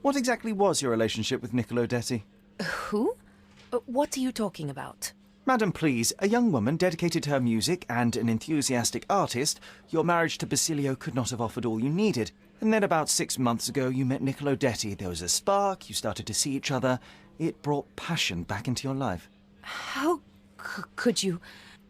What exactly was your relationship with Niccolo Detti? Who? What are you talking about? Madam, please, a young woman dedicated to her music and an enthusiastic artist, your marriage to Basilio could not have offered all you needed. And then about 6 months ago, you met Niccolo Detti. There was a spark, you started to see each other. It brought passion back into your life. How could you?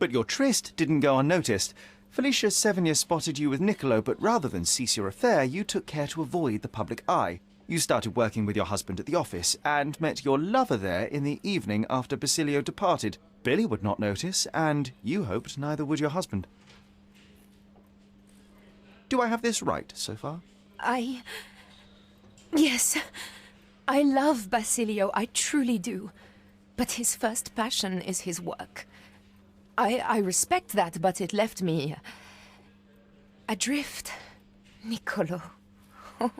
But your tryst didn't go unnoticed. Felicia Sevigny spotted you with Niccolo, but rather than cease your affair, you took care to avoid the public eye. You started working with your husband at the office and met your lover there in the evening after Basilio departed. Billy would not notice, and you hoped neither would your husband. Do I have this right so far? Yes. I love Basilio, I truly do. But his first passion is his work. I respect that, but it left me adrift. Niccolo. Oh,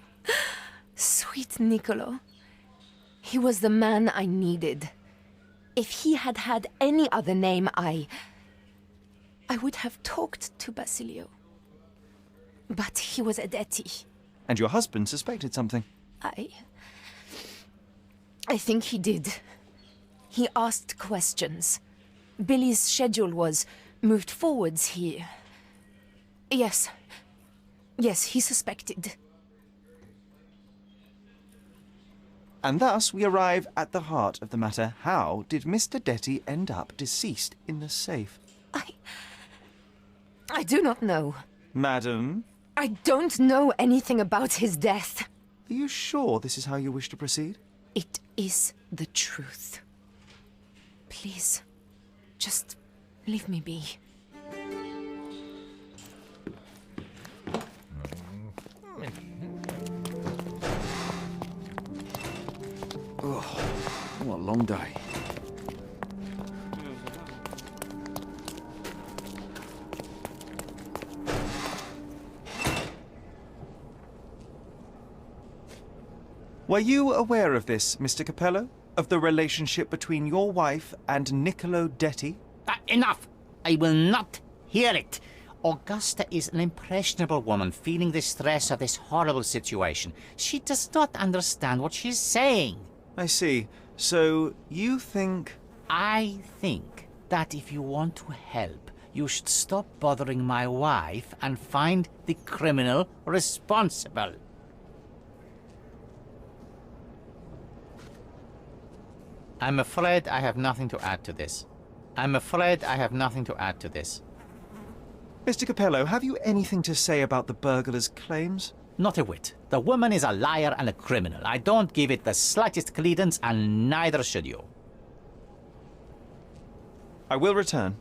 sweet Niccolo. He was the man I needed. If he had had any other name, I would have talked to Basilio. But he was a Detti. And your husband suspected something. I think he did. He asked questions. Billy's schedule was moved forwards here. Yes, he suspected. And thus we arrive at the heart of the matter. How did Mr. Detti end up deceased in the safe? I do not know. Madam? I don't know anything about his death. Are you sure this is how you wish to proceed? It is the truth. Please, just leave me be. Oh, what a long day. Were you aware of this, Mr. Capello? Of the relationship between your wife and Niccolo Detti? Enough! I will not hear it! Augusta is an impressionable woman feeling the stress of this horrible situation. She does not understand what she's saying. I see. So, you think... I think that if you want to help, you should stop bothering my wife and find the criminal responsible. I'm afraid I have nothing to add to this. Mr. Capello, have you anything to say about the burglar's claims? Not a whit. The woman is a liar and a criminal. I don't give it the slightest credence, and neither should you. I will return.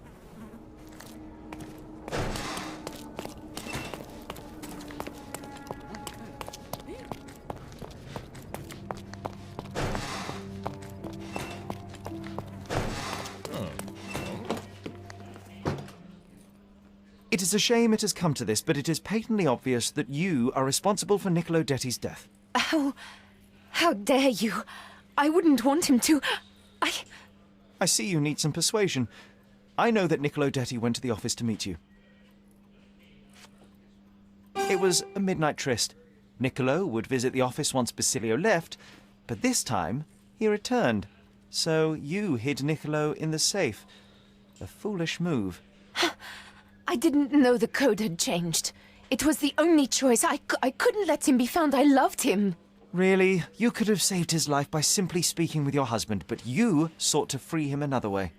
It is a shame it has come to this, but it is patently obvious that you are responsible for Niccolo Detti's death. How dare you? I wouldn't want him to. I see you need some persuasion. I know that Niccolo Detti went to the office to meet you. It was a midnight tryst. Niccolo would visit the office once Basilio left, but this time he returned. So you hid Niccolo in the safe. A foolish move. I didn't know the code had changed. It was the only choice. I couldn't let him be found. I loved him. Really? You could have saved his life by simply speaking with your husband, but you sought to free him another way.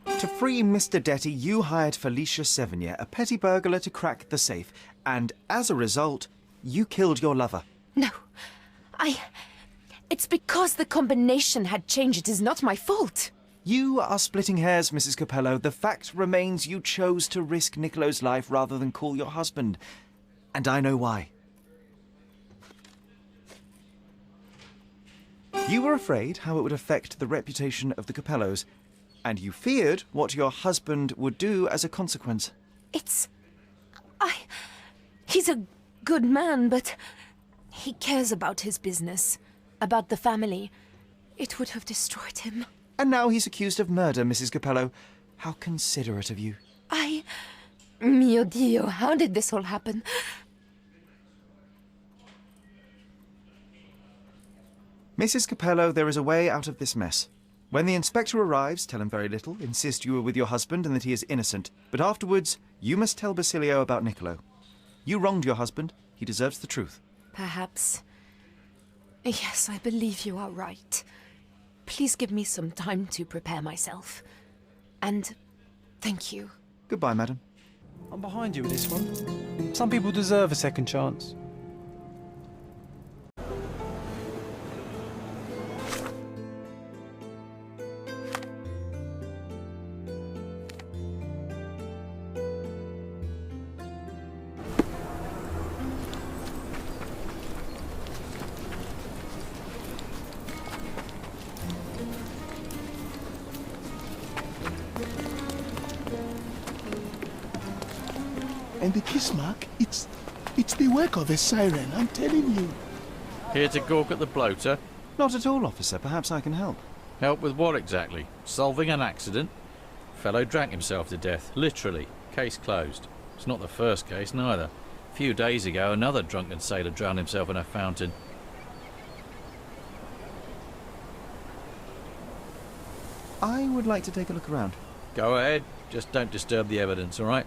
To free Mr. Detti, you hired Felicia Sevigny, a petty burglar, to crack the safe, and as a result, you killed your lover. No, It's because the combination had changed. It is not my fault. You are splitting hairs, Mrs. Capello. The fact remains you chose to risk Niccolo's life rather than call your husband. And I know why. You were afraid how it would affect the reputation of the Capellos, and you feared what your husband would do as a consequence. He's a good man, but he cares about his business, about the family. It would have destroyed him. And now he's accused of murder, Mrs. Capello. How considerate of you. Mio Dio, how did this all happen? Mrs. Capello, there is a way out of this mess. When the inspector arrives, tell him very little, insist you were with your husband and that he is innocent. But afterwards, you must tell Basilio about Niccolo. You wronged your husband. He deserves the truth. Perhaps. Yes, I believe you are right. Please give me some time to prepare myself. And thank you. Goodbye, madam. I'm behind you with this one. Some people deserve a second chance. And the kiss mark, it's the work of a siren, I'm telling you. Here to gawk at the bloater? Not at all, officer. Perhaps I can help. Help with what exactly? Solving an accident? Fellow drank himself to death, literally. Case closed. It's not the first case, neither. A few days ago, another drunken sailor drowned himself in a fountain. I would like to take a look around. Go ahead. Just don't disturb the evidence, all right?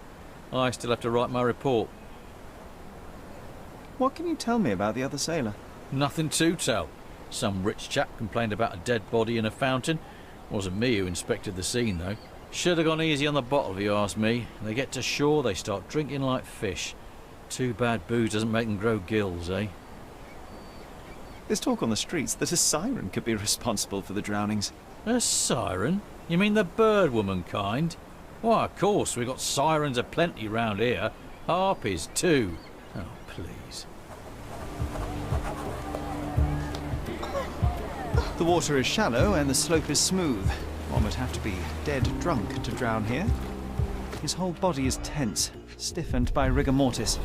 I still have to write my report. What can you tell me about the other sailor? Nothing to tell. Some rich chap complained about a dead body in a fountain. Wasn't me who inspected the scene, though. Should have gone easy on the bottle, if you ask me. They get to shore, they start drinking like fish. Too bad booze doesn't make them grow gills, eh? There's talk on the streets that a siren could be responsible for the drownings. A siren? You mean the bird woman kind? Why, of course, we've got sirens aplenty round here. Harpies, too. Oh, please. The water is shallow and the slope is smooth. One would have to be dead drunk to drown here. His whole body is tense, stiffened by rigor mortis.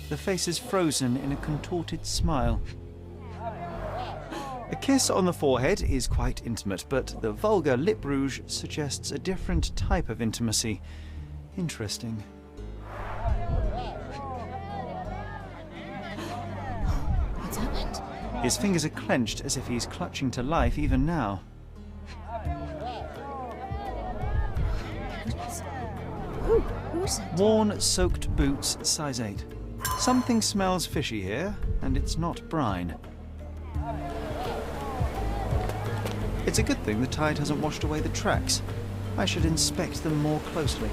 The face is frozen in a contorted smile. A kiss on the forehead is quite intimate, but the vulgar lip rouge suggests a different type of intimacy. Interesting. What's happened? His fingers are clenched as if he's clutching to life even now. Who's it? Worn, soaked boots, size 8. Something smells fishy here, and it's not brine. It's a good thing the tide hasn't washed away the tracks. I should inspect them more closely.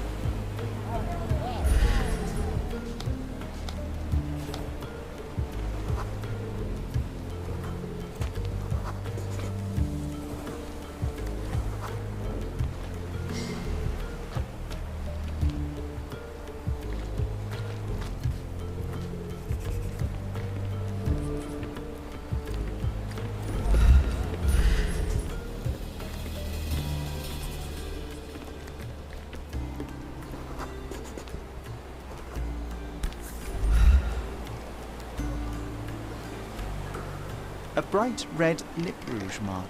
A bright red lip rouge mark.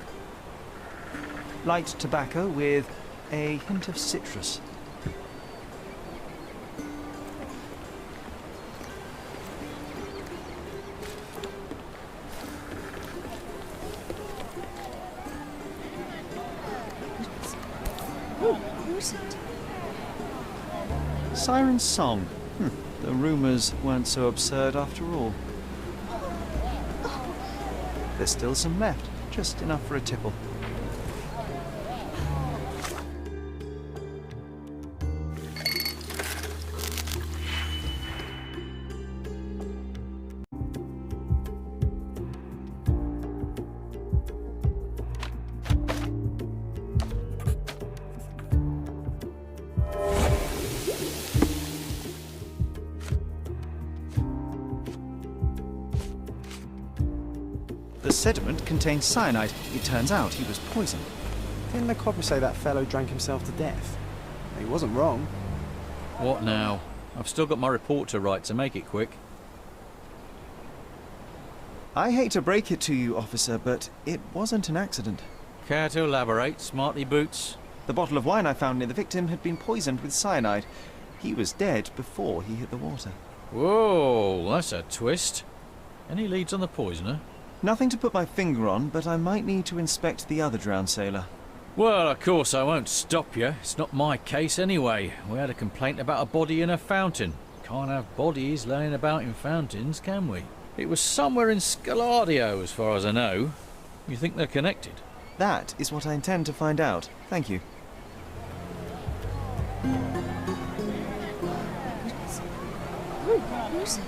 Light tobacco with a hint of citrus. Who's it? Siren's song. The rumours weren't so absurd after all. There's still some left, just enough for a tipple. The sediment contains cyanide. It turns out he was poisoned. Didn't the copper say that fellow drank himself to death? He wasn't wrong. What now? I've still got my report to write, so make it quick. I hate to break it to you, officer, but it wasn't an accident. Care to elaborate, smarty boots? The bottle of wine I found near the victim had been poisoned with cyanide. He was dead before he hit the water. Whoa, that's a twist. Any leads on the poisoner? Nothing to put my finger on, but I might need to inspect the other drowned sailor. Well, of course I won't stop you. It's not my case anyway. We had a complaint about a body in a fountain. Can't have bodies laying about in fountains, can we? It was somewhere in Scaladio, as far as I know. You think they're connected? That is what I intend to find out. Thank you. Who's it?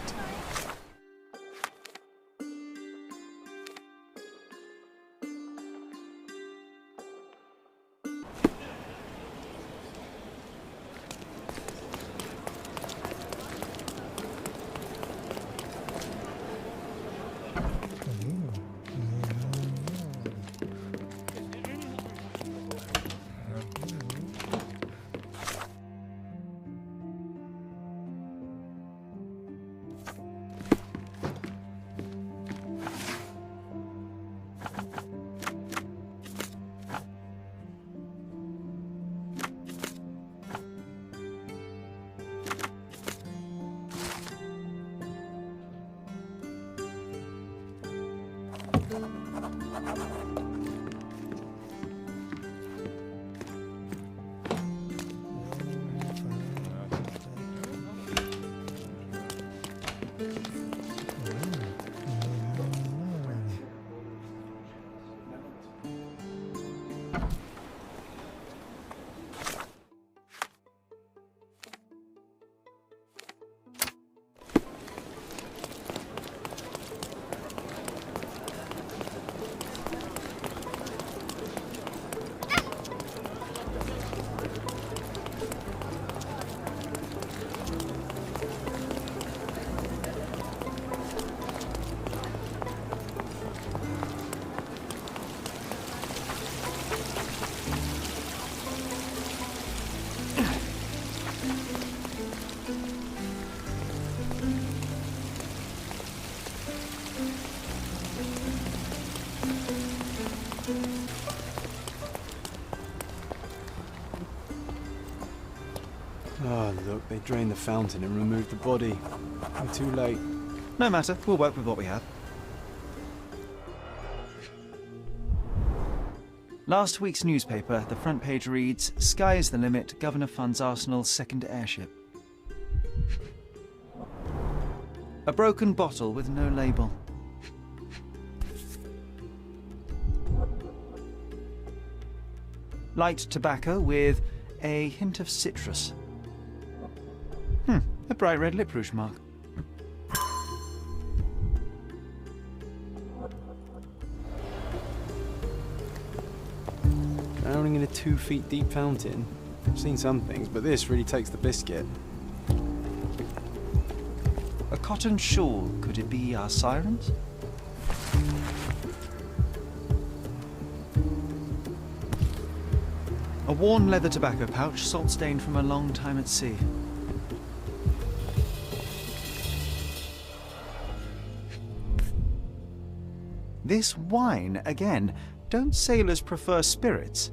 Oh, look, they drained the fountain and removed the body. I'm too late. No matter, we'll work with what we have. Last week's newspaper, the front page reads, "Sky is the limit, Governor funds Arsenal's second airship." A broken bottle with no label. Light tobacco with a hint of citrus. A bright red lip rouge mark. Drowning in a 2 feet deep fountain. I've seen some things, but this really takes the biscuit. A cotton shawl. Could it be our sirens? A worn leather tobacco pouch, salt stained from a long time at sea. This wine, again. Don't sailors prefer spirits?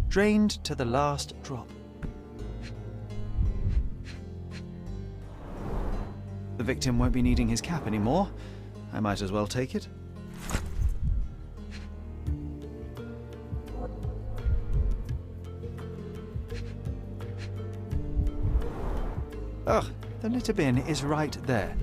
Drained to the last drop. The victim won't be needing his cap anymore. I might as well take it. Ugh, the litter bin is right there.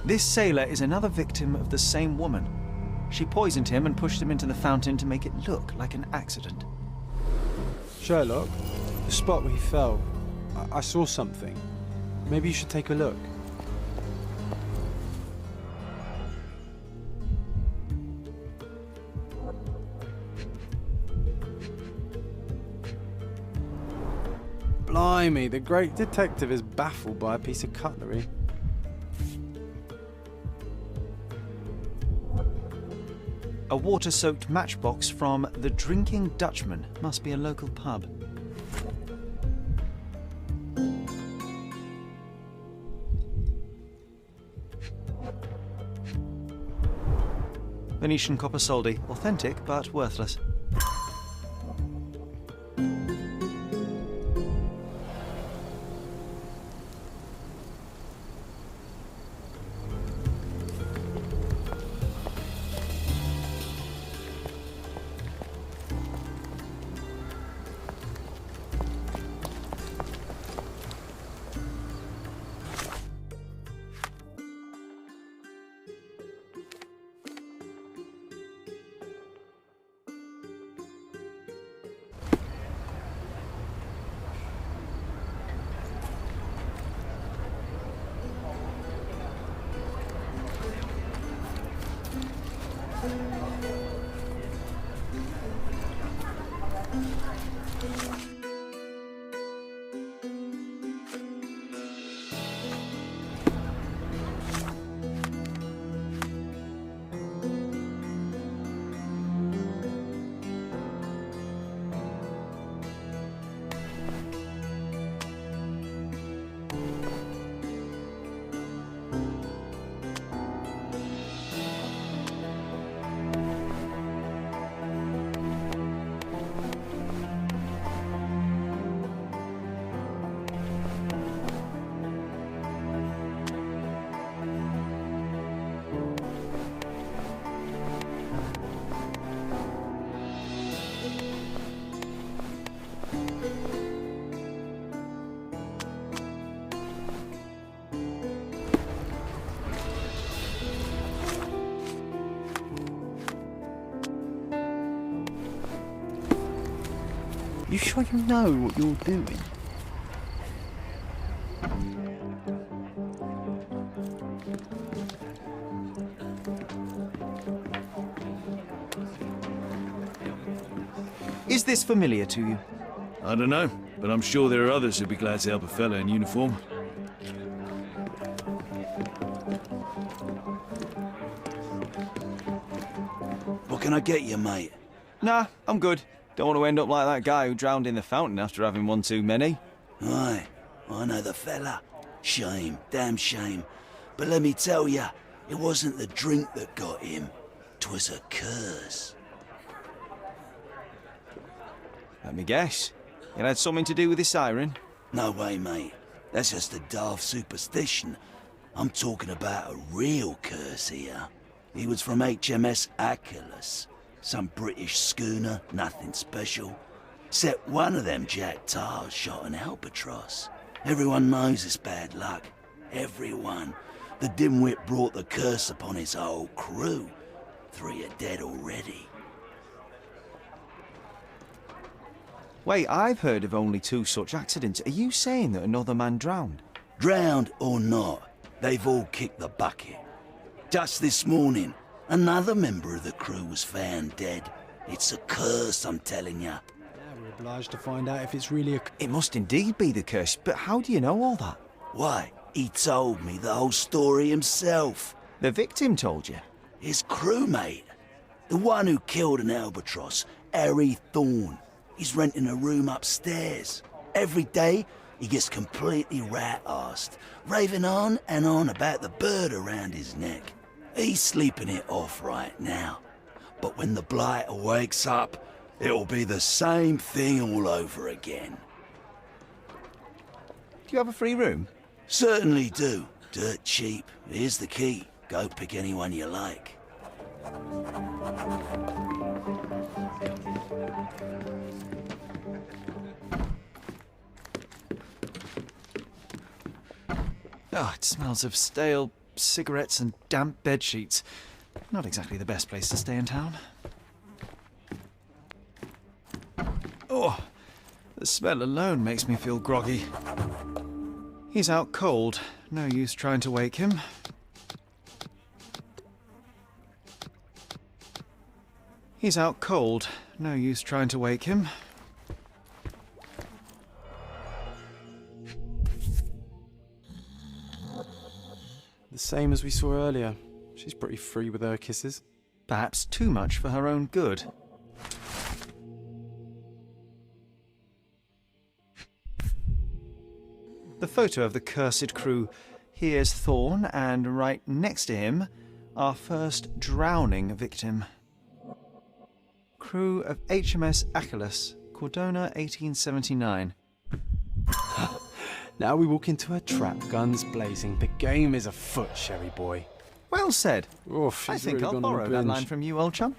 This sailor is another victim of the same woman. She poisoned him and pushed him into the fountain to make it look like an accident. Sherlock, the spot where he fell, I saw something. Maybe you should take a look. Blimey, the great detective is baffled by a piece of cutlery. A water-soaked matchbox from The Drinking Dutchman. Must be a local pub. Venetian copper soldi. Authentic, but worthless. You sure you know what you're doing? Is this familiar to you? I don't know, but I'm sure there are others who'd be glad to help a fella in uniform. What can I get you, mate? Nah, I'm good. Don't want to end up like that guy who drowned in the fountain after having one too many. Aye, I know the fella. Shame, damn shame. But let me tell ya, it wasn't the drink that got him. 'Twas a curse. Let me guess. It had something to do with the siren? No way, mate. That's just a daft superstition. I'm talking about a real curse here. He was from HMS Achilles. Some British schooner, nothing special. Except one of them Jack Tars shot an albatross. Everyone knows it's bad luck. Everyone. The dimwit brought the curse upon his whole crew. 3 are dead already. Wait, I've heard of only 2 such accidents. Are you saying that another man drowned? Drowned or not, they've all kicked the bucket. Just this morning, another member of the crew was found dead. It's a curse, I'm telling ya. Now we're obliged to find out if it's really a... It must indeed be the curse, but how do you know all that? Why, he told me the whole story himself. The victim told you? His crewmate. The one who killed an albatross, Harry Thorne. He's renting a room upstairs. Every day, he gets completely rat-arsed, raving on and on about the bird around his neck. He's sleeping it off right now. But when the blighter wakes up, it'll be the same thing all over again. Do you have a free room? Certainly do. Dirt cheap. Here's the key. Go pick anyone you like. Oh, it smells of stale cigarettes and damp bed sheets. Not exactly the best place to stay in town. Oh, the smell alone makes me feel groggy. He's out cold. No use trying to wake him. He's out cold. No use trying to wake him. same as we saw earlier. She's pretty free with her kisses. Perhaps too much for her own good. The photo of the cursed crew. Here's Thorn, and right next to him, our first drowning victim. Crew of HMS Achilles, Cordona, 1879. Now we walk into a trap, guns blazing. The game is afoot, Sherry boy. Well said. Oof, I she's think really I'll gone on a borrow that binge. line from you, old chum.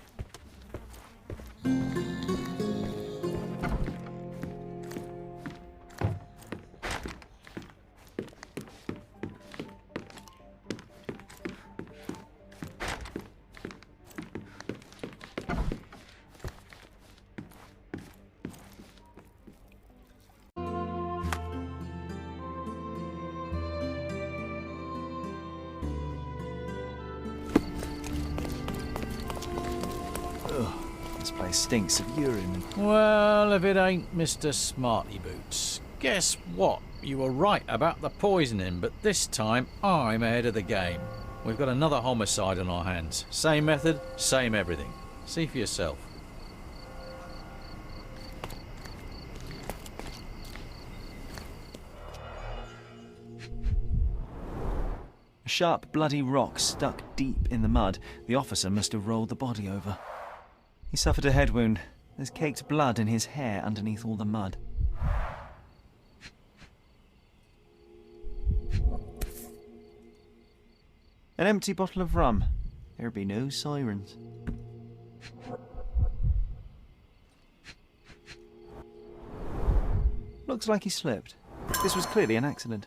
This place stinks of urine. Well, if it ain't Mr. Smarty Boots. Guess what? You were right about the poisoning, but this time I'm ahead of the game. We've got another homicide on our hands. Same method, same everything. See for yourself. A sharp, bloody rock stuck deep in the mud. The officer must have rolled the body over. He suffered a head wound. There's caked blood in his hair underneath all the mud. An empty bottle of rum. There'd be no sirens. Looks like he slipped. This was clearly an accident.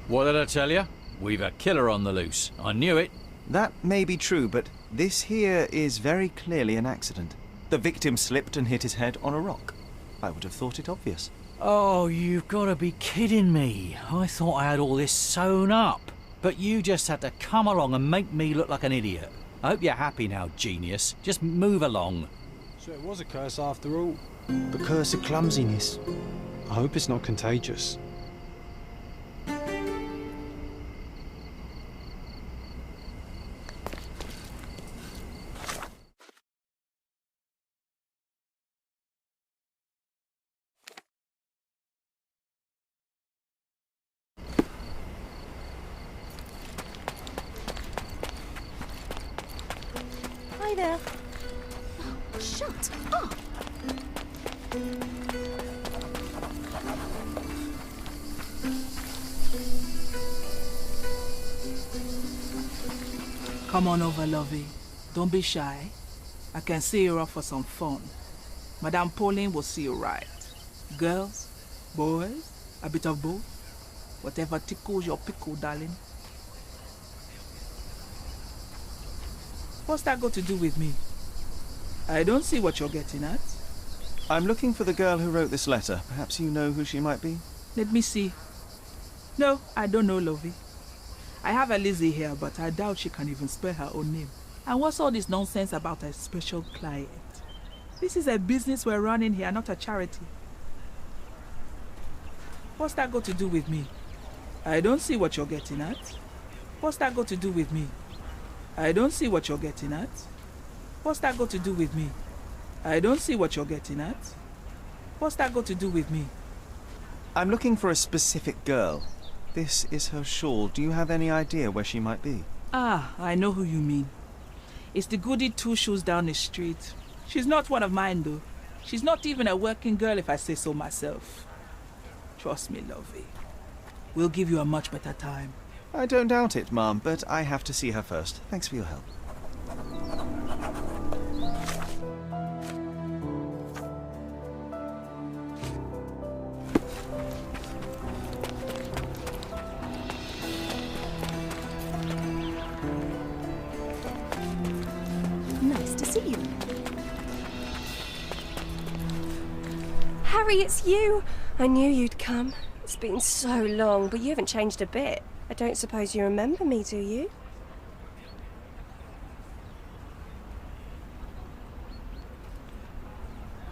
What did I tell you? We've a killer on the loose. I knew it. That may be true, but this here is very clearly an accident. The victim slipped and hit his head on a rock. I would have thought it obvious. Oh, you've got to be kidding me. I thought I had all this sewn up. But you just had to come along and make me look like an idiot. I hope you're happy now, genius. Just move along. So it was a curse after all. The curse of clumsiness. I hope it's not contagious. Hi there. Oh, shut up! Come on over, lovey. Don't be shy. I can see you're off for some fun. Madame Pauline will see you right. Girls, boys, a bit of both. Whatever tickles your pickle, darling. What's that got to do with me? I don't see what you're getting at. I'm looking for the girl who wrote this letter. Perhaps you know who she might be? Let me see. No, I don't know, lovey. I have a Lizzie here, but I doubt she can even spell her own name. And what's all this nonsense about a special client? This is a business we're running here, not a charity. What's that got to do with me? I don't see what you're getting at. What's that got to do with me? I don't see what you're getting at. What's that got to do with me? I don't see what you're getting at. What's that got to do with me? I'm looking for a specific girl. This is her shawl. Do you have any idea where she might be? Ah, I know who you mean. It's the goody two shoes down the street. She's not one of mine, though. She's not even a working girl, if I say so myself. Trust me, lovey. We'll give you a much better time. I don't doubt it, Ma'am, but I have to see her first. Thanks for your help. Nice to see you. Harry, it's you! I knew you'd come. It's been so long, but you haven't changed a bit. I don't suppose you remember me, do you?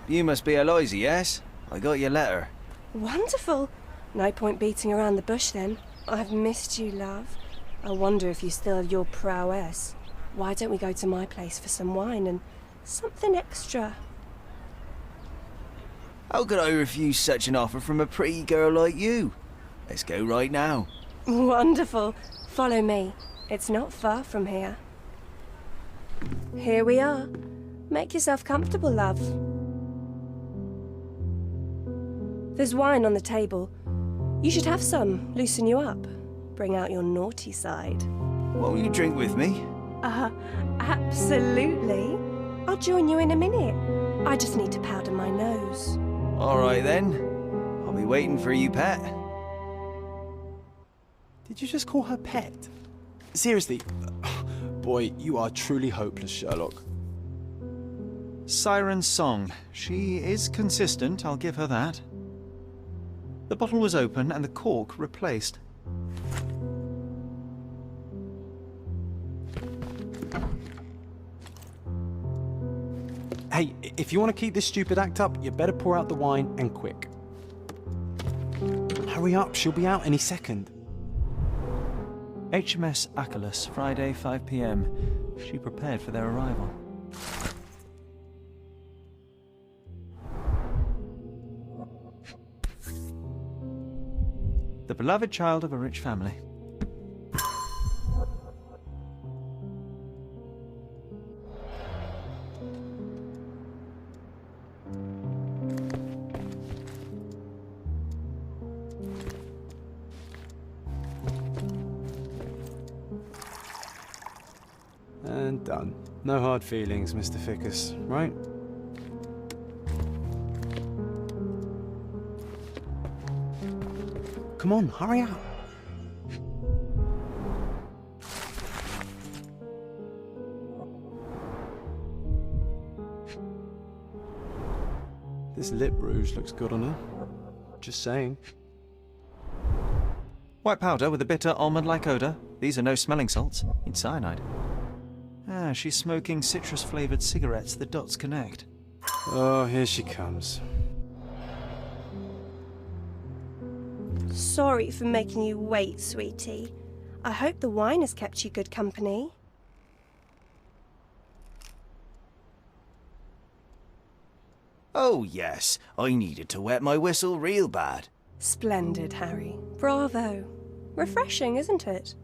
You must be Eloisa, yes? I got your letter. Wonderful. No point beating around the bush then. I've missed you, love. I wonder if you still have your prowess. Why don't we go to my place for some wine and something extra? How could I refuse such an offer from a pretty girl like you? Let's go right now. Wonderful. Follow me. It's not far from here. Here we are. Make yourself comfortable, love. There's wine on the table. You should have some. Loosen you up. Bring out your naughty side. Won't you drink with me? Absolutely. I'll join you in a minute. I just need to powder my nose. All right then. I'll be waiting for you, pet. Did you just call her pet? Seriously? Boy, you are truly hopeless, Sherlock. Siren's song. She is consistent, I'll give her that. The bottle was open and the cork replaced. Hey, if you want to keep this stupid act up, you better pour out the wine, and quick. Hurry up, she'll be out any second. HMS Achilles, Friday, 5 p.m. She prepared for their arrival. The beloved child of a rich family. And done. No hard feelings, Mr. Ficus, right? Come on, hurry up. This lip rouge looks good on her. Just saying. White powder with a bitter almond-like odour. These are no smelling salts. It's cyanide. Ah, she's smoking citrus-flavoured cigarettes. The dots connect. Oh, here she comes. Sorry for making you wait, sweetie. I hope the wine has kept you good company. Oh, yes. I needed to wet my whistle real bad. Splendid, Harry. Bravo. Refreshing, isn't it?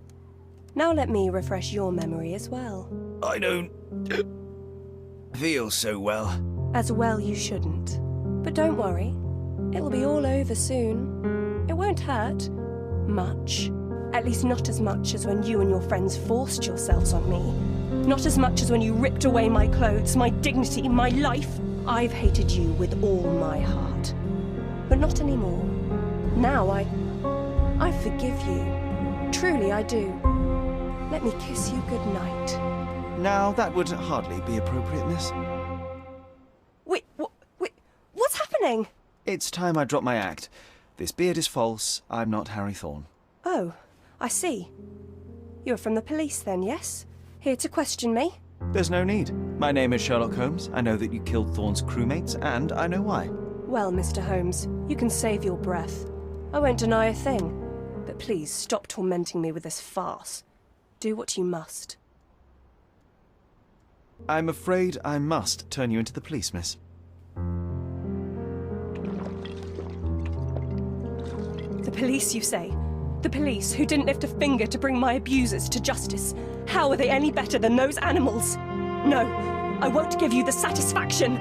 Now let me refresh your memory as well. I don't feel so well. As well you shouldn't. But don't worry. It'll be all over soon. It won't hurt. Much. At least not as much as when you and your friends forced yourselves on me. Not as much as when you ripped away my clothes, my dignity, my life. I've hated you with all my heart. But not anymore. Now I forgive you. Truly I do. Let me kiss you goodnight. Now, that would hardly be appropriate, miss. Wait, what's happening? It's time I drop my act. This beard is false. I'm not Harry Thorne. Oh, I see. You're from the police then, yes? Here to question me? There's no need. My name is Sherlock Holmes. I know that you killed Thorne's crewmates, and I know why. Well, Mr. Holmes, you can save your breath. I won't deny a thing. But please, stop tormenting me with this farce. Do what you must. I'm afraid I must turn you into the police, miss. The police, you say? The police who didn't lift a finger to bring my abusers to justice. How are they any better than those animals? No, I won't give you the satisfaction.